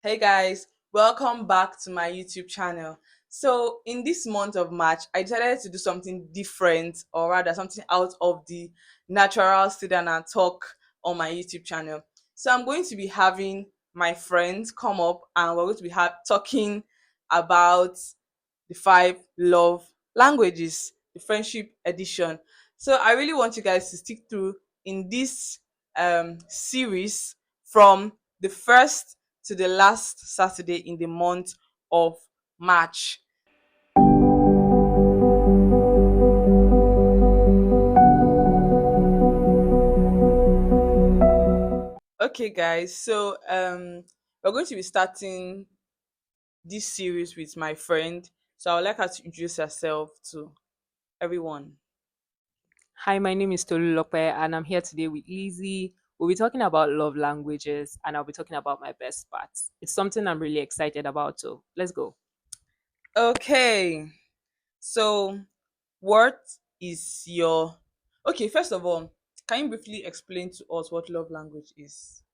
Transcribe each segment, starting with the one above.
Hey guys, welcome back to my YouTube channel. So, in this month of March, I decided to do something different, or rather, something out of the natural student and talk on my YouTube channel. So, I'm going to be having my friends come up and we're going to be talking about the five love languages, the friendship edition. So, I really want you guys to stick through in this series from the first to the last Saturday in the month of March. Okay, guys, so we're going to be starting this series with my friend. So I would like her to introduce herself to everyone. Hi, my name is Tolu Lope, and I'm here today with Lizzie. We'll be talking about love languages, and I'll be talking about my best parts. It's something I'm really excited about, so let's go. Okay, so what is your okay? First of all, can you briefly explain to us what love language is?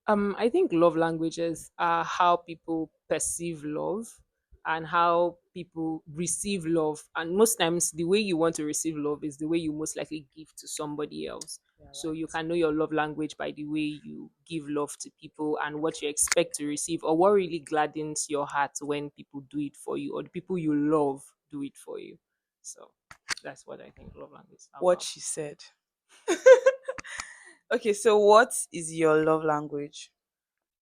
I think love languages are how people perceive love and how people receive love. And most times, the way you want to receive love is the way you most likely give to somebody else. Yeah, So you right. can know your love language by the way you give love to people and what you expect to receive, or what really gladdens your heart when people do it for you, or the people you love do it for you. So that's what I think love language is What about. she said. Okay, so what is your love language?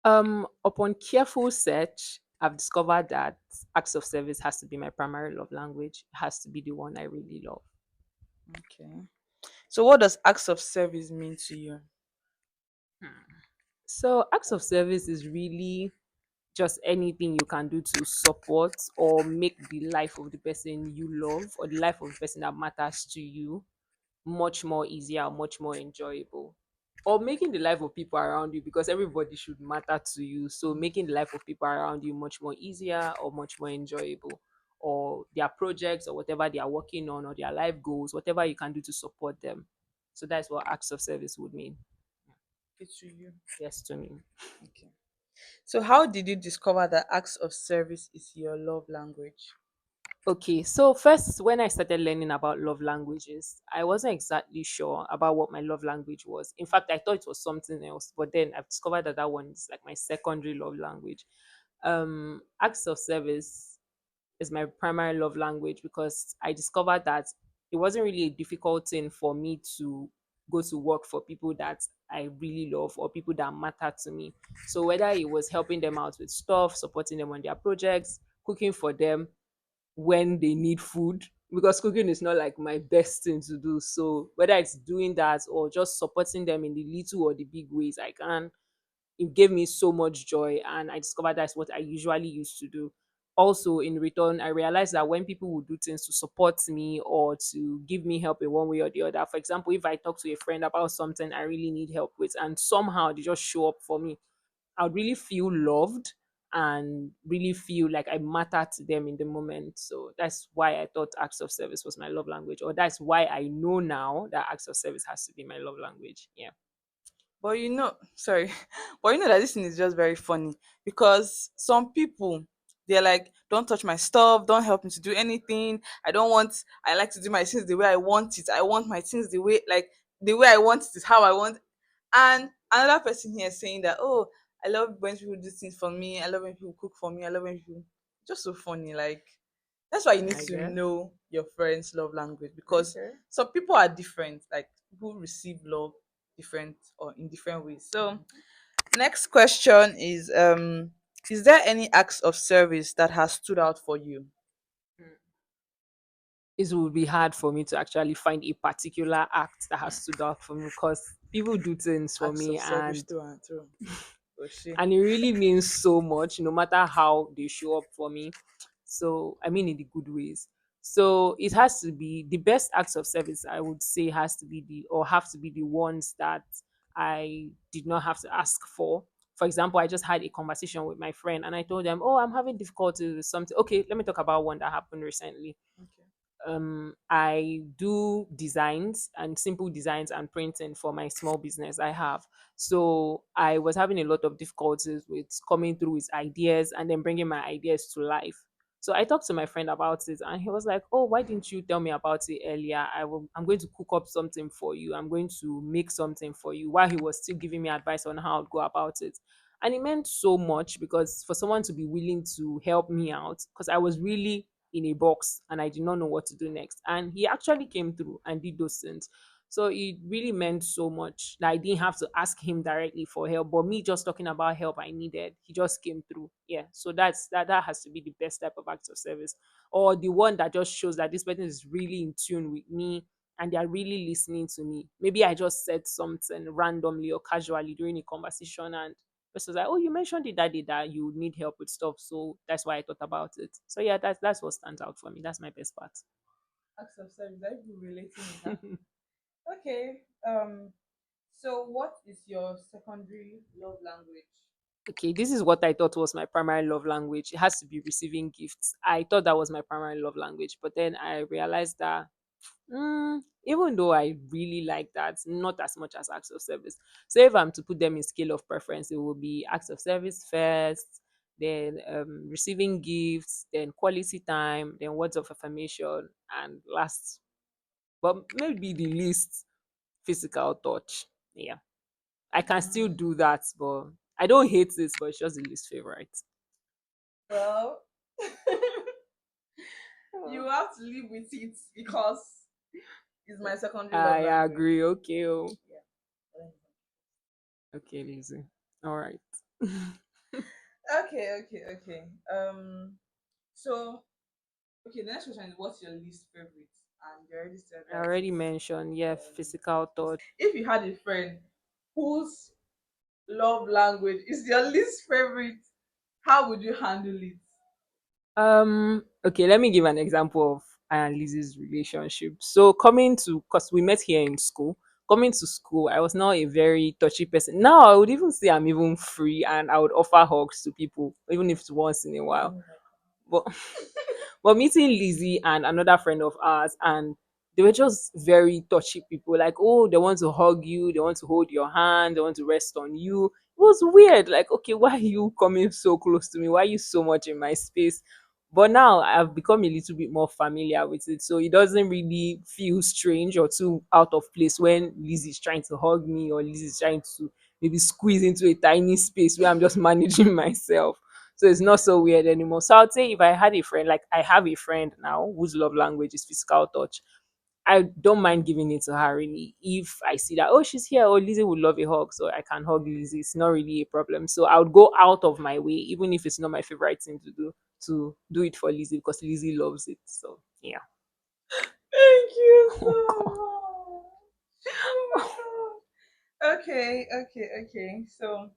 Upon careful search, I've discovered that acts of service has to be my primary love language. It has to be the one I really love. Okay. So what does acts of service mean to you? So, acts of service is really just anything you can do to support or make the life of the person you love or the life of the person that matters to you much more easier, much more enjoyable. Or making the life of people around you, because everybody should matter to you. So making the life of people around you much more easier or much more enjoyable. Or their projects or whatever they are working on or their life goals, whatever you can do to support them. So that's what acts of service would mean. Okay, to you. Yes, to me. Okay. So how did you discover that acts of service is your love language? Okay, so first, when I started learning about love languages, I wasn't exactly sure about what my love language was. In fact, I thought it was something else, but then I've discovered that that one is like my secondary love language. Acts of service is my primary love language because I discovered that it wasn't really a difficult thing for me to go to work for people that I really love or people that matter to me. So whether it was helping them out with stuff, supporting them on their projects, cooking for them, when they need food, because cooking is not like my best thing to do. So whether it's doing that or just supporting them in the little or the big ways I can, it gave me so much joy, and I discovered that's what I usually used to do. Also, in return, I realized that when people would do things to support me or to give me help in one way or the other, for example, if I talk to a friend about something I really need help with and somehow they just show up for me, I would really feel loved and really feel like I matter to them in the moment. So that's why I thought acts of service was my love language, or that's why I know now that acts of service has to be my love language. Yeah. But sorry, but that this thing is just very funny because some people they're like, don't touch my stuff, don't help me to do anything. I like to do my things the way I want it. I want my things the way I want it is how I want. And another person here saying that, oh, I love when people do things for me. I love when people cook for me. I love when people just so funny. Like that's why you need I to guess. know your friend's love language because Okay. some people are different. Like people receive love different or in different ways. So next question is there any acts of service that has stood out for you? It would be hard for me to actually find a particular act that has stood out for me because people do things for Acts me of service and through and through. Oshie. and it really means so much no matter how they show up for me. So I mean in the good ways. So it has to be the best acts of service, I would say, has to be the or have to be the ones that I did not have to ask for. For example, I just had a conversation with my friend and I told them, oh, I'm having difficulties with something. Okay, let me talk about one that happened recently. Okay. I do designs and simple designs and printing for my small business I have. So I was having a lot of difficulties with coming through with ideas and then bringing my ideas to life. So I talked to my friend about it, and he was like, "Oh, why didn't you tell me about it earlier? I'm going to cook up something for you. I'm going to make something for you." While he was still giving me advice on how to go about it, and it meant so much because for someone to be willing to help me out, because I was really in a box and I did not know what to do next. And he actually came through and did those things. So it really meant so much that I didn't have to ask him directly for help, but me just talking about help I needed, he just came through. Yeah. So that has to be the best type of act of service. Or the one that just shows that this person is really in tune with me and they are really listening to me. Maybe I just said something randomly or casually during a conversation, and person was like, "Oh, you mentioned it that day that you need help with stuff, so that's why I thought about it." So yeah, that's what stands out for me. That's my best part. Acts of service. Are you relating with that? Okay. So what is your secondary love language? Okay, this is what I thought was my primary love language. It has to be receiving gifts. I thought that was my primary love language, but then I realized that even though I really like that, not as much as acts of service. So if I'm to put them in scale of preference, it will be acts of service first, then receiving gifts, then quality time, then words of affirmation, and last, but maybe the least, physical touch. Yeah, I can still Mm, do that, but I don't hate this, but it's just the least favorite. well, you have to live with it because it's my secondary love I language. agree. Okay. Oh. Yeah. Okay, Lizzie. All right. Okay, okay, okay. So okay, the next question is what's your least favorite? And you already said I that already it's mentioned, yeah, physical touch. if you had a friend whose love language is your least favorite, how would you handle it? Okay, let me give an example of I and Lizzie's relationship. So coming to, because we met here in school, coming to school, I was not a very touchy person. Now I would even say I'm even free and I would offer hugs to people, even if it's once in a while. Oh But but meeting Lizzie and another friend of ours, and they were just very touchy people. Like, oh, they want to hug you, they want to hold your hand, they want to rest on you. It was weird. Like, okay, why are you coming so close to me? Why are you so much in my space? But now I've become a little bit more familiar with it. So it doesn't really feel strange or too out of place when Lizzie's trying to hug me or Lizzie's trying to maybe squeeze into a tiny space where I'm just managing myself. So it's not so weird anymore. So I'd say if I had a friend, like I have a friend now whose love language is physical touch, I don't mind giving it to her really. If I see that, oh, she's here, oh, Lizzie would love a hug, so I can hug Lizzie. It's not really a problem. So I would go out of my way, even if it's not my favorite thing to do it for Lizzie because Lizzie loves it. So yeah. thank you Oh so God. much. Oh my god. Okay, okay, okay. So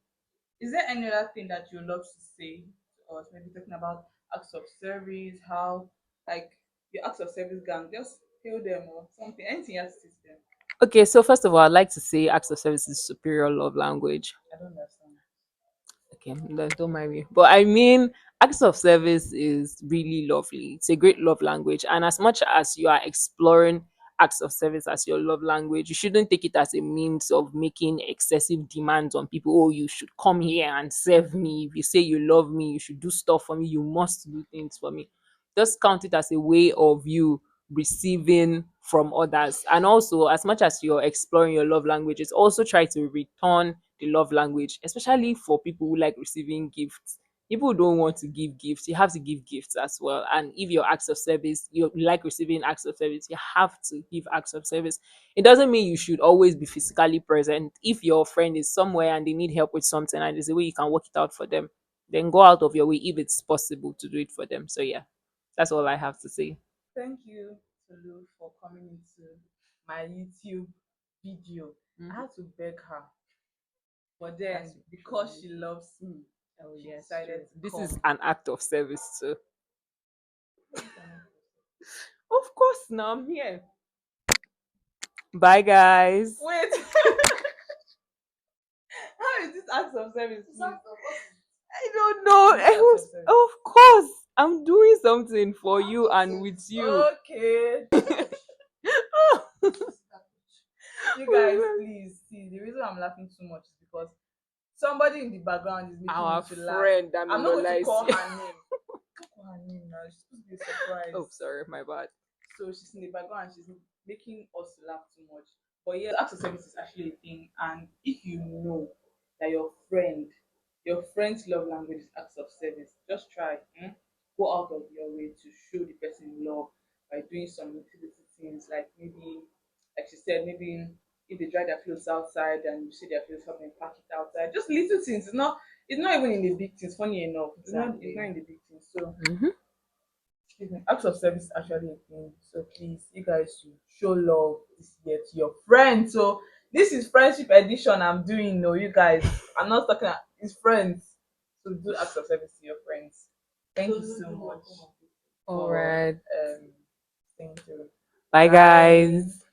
is there any other thing that you love to say to us? Maybe talking about acts of service, how like your acts of service gang, just tell them or something, anything else to them. Okay, so first of all, I'd like to say acts of service is superior love language. I don't understand. Okay, don't mind me. But I mean, acts of service is really lovely. It's a great love language. And as much as you are exploring acts of service as your love language, you shouldn't take it as a means of making excessive demands on people. Oh, you should come here and serve me. If you say you love me, you should do stuff for me. You must do things for me. Just count it as a way of you receiving from others. And also, as much as you're exploring your love languages, also try to return the love language, especially for people who like receiving gifts. People who don't want to give gifts, you have to give gifts as well. And if your acts of service, you like receiving acts of service, you have to give acts of service. It doesn't mean you should always be physically present. If your friend is somewhere and they need help with something and there's a way you can work it out for them, then go out of your way if it's possible to do it for them. So yeah, that's all I have to say. Thank you, Tolu, for coming into my YouTube video. I Mhm. had to beg her, but That's then true. because she loves me, Oh she yes, decided true. to This is come. an act of service too. What is an actor? Of course, now I'm here. Bye, guys. Wait, how is this acts of service, please? I I don't know. is it acts of service? Of course. I'm doing something for you and with you. Okay. You guys, please see. The reason I'm laughing too much is because somebody in the background is making me Our to laugh. friend I'm not going to Damilola is call here. her name. Don't call her name now. She's supposed to be a surprise. Oh, sorry, my bad. So she's in the background and she's making us laugh too much. But yeah, acts of service is actually a thing. And if you know that your friend's love language is acts of service, just try. Go out of your way to show the person love by doing some utility things, like maybe, like she said, maybe if they dry their clothes outside and you see their clothes, help them pack it outside. Just little things. It's not even in the big things. Funny enough, it's not in the big things. So Mm-hmm. excuse me, acts of service is actually a thing. So please, you guys should show love this year to your friends. So this is friendship edition I'm doing. No, you guys, I'm not talking. It's friends. So do acts of service to your friends. Thank you so much All for right. staying through. Bye, Bye. guys.